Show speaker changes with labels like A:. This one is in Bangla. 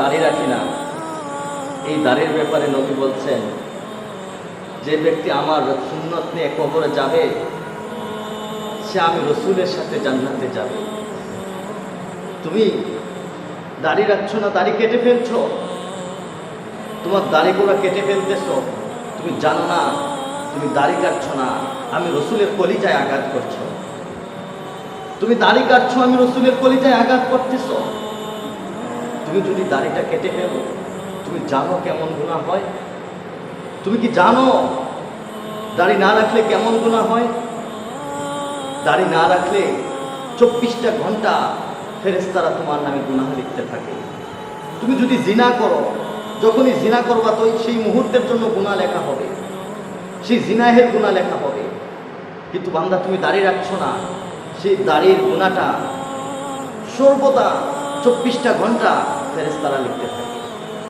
A: দাড়ি রাখি না, এই দাড়ির ব্যাপারে নবী বলছেন, যে ব্যক্তি আমার সুন্নত নিয়ে কবরে যাবে সে আমি রসুলের সাথে জান্নাতে যাবে। তুমি দাড়ি রাখছো না, দাড়ি কেটে ফেলছো, তোমার দাড়িগুলো কেটে ফেলতেছ, তুমি জানো না তুমি দাড়ি কাটছো না, আমি রসুলের কলিজায় আঘাত করছো। তুমি দাড়ি কাটছো, আমি রসুলের কলিজায় আঘাত করতেছ। তুমি যদি দাড়িটা কেটে ফেলো, তুমি জানো কেমন গুনাহ হয়? তুমি কি জানো দাড়ি না রাখলে কেমন গুনাহ হয়? দাড়ি না রাখলে 24টা ঘন্টা ফেরেশতারা তোমার নামে গুনাহ লিখতে থাকে। তুমি যদি জিনা করো, যখনই জিনা করবা তো সেই মুহূর্তের জন্য গুনাহ লেখা হবে, সেই জিনাহের গুনাহ লেখা হবে। কিন্তু বান্দা তুমি দাড়ি রাখছো না, সেই দাড়ির গুনাহটা সর্বদা 24টা ঘন্টা ফেরেশতারা লিখতে থাকে।